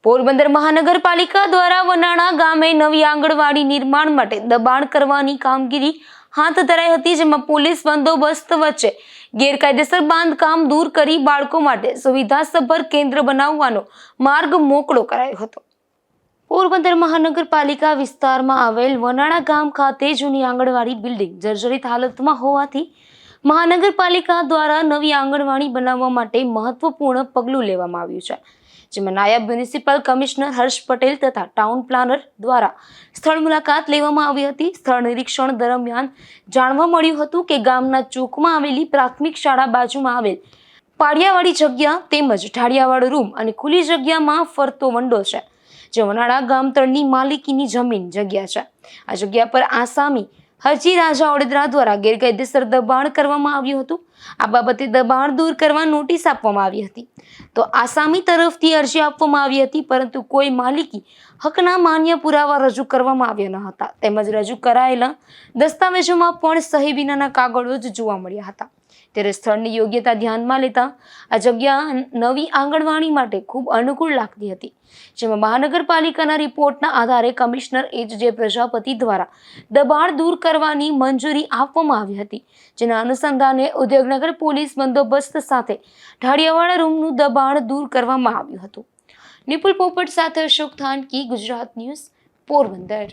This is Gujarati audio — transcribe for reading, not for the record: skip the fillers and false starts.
પોરબંદર મહાનગરપાલિકા દ્વારા વનાણા ગામે નવી આંગણવાડી નિર્માણ માટે દબાણ કરવાની કામગીરી હાથ ધરાઈ હતી, જેમાં પોલીસ બંદોબસ્ત વચ્ચે ગેરકાયદેસર બાંધકામ દૂર કરી બાળકો માટે સુવિધાસભર કેન્દ્ર બનાવવાનો માર્ગ મોકળો કરાયો હતો। પોરબંદર મહાનગરપાલિકા વિસ્તારમાં આવેલ વનાણા ગામ ખાતે જૂની આંગણવાડી બિલ્ડિંગ જર્જરિત હાલતમાં હોવાથી મહાનગરપાલિકા દ્વારા નવી આંગણવાડી બનાવવા માટે મહત્વપૂર્ણ પગલું લેવામાં આવ્યું છે, જેમાં નાયબ મ્યુનિસિપલ કમિશનર હર્ષ પટેલ તથા ટાઉન પ્લાનર દ્વારા સ્થળ મુલાકાત લેવામાં આવી હતી। સ્થળ નિરીક્ષણ દરમિયાન જાણવા મળ્યું હતું કે ગામના ચોકમાં આવેલી પ્રાથમિક શાળા બાજુમાં આવેલ પાડિયાવાળી જગ્યા તેમજ ઢાળિયાવાળો રૂમ અને ખુલ્લી જગ્યામાં ફરતો વંડો છે, જે વનાણા ગામતળની માલિકીની જમીન જગ્યા છે। આ જગ્યા પર આસામી હરજી રાજા ઓડેદરા દ્વારા ગેરકાયદેસર દબાણ કરવામાં આવ્યું હતું। આ બાબતે દબાણ દૂર કરવા નોટિસ આપવામાં આવી હતી, તો આસામી તરફથી અરજી આપવામાં આવી હતી, પરંતુ કોઈ માલિકી હકના માન્ય પુરાવા રજૂ કરવામાં આવ્યા ન હતા, તેમજ રજૂ કરાયેલા દસ્તાવેજોમાં પણ સહી વિનાના કાગળો જ જોવા મળ્યા હતા। ત્યારે સ્થળની યોગ્યતા ધ્યાનમાં લેતા આ જગ્યા નવી આંગણવાડી માટે ખૂબ અનુકૂળ લાગતી હતી, જેમાં મહાનગરપાલિકાના રિપોર્ટના આધારે કમિશનર એચ.જે. પ્રજાપતિ દ્વારા દબાણ દૂર કરવાની મંજૂરી આપવામાં આવી હતી, જેના અનુસંધાને ઉદ્યોગનગર પોલીસ બંદોબસ્ત સાથે ઢાળિયાવાળા રૂમનું દબાણ દૂર કરવામાં આવ્યું હતું। નિપુલ પોપટ સાથે અશોક થાનકી, ગુજરાત ન્યૂઝ, પોરબંદર।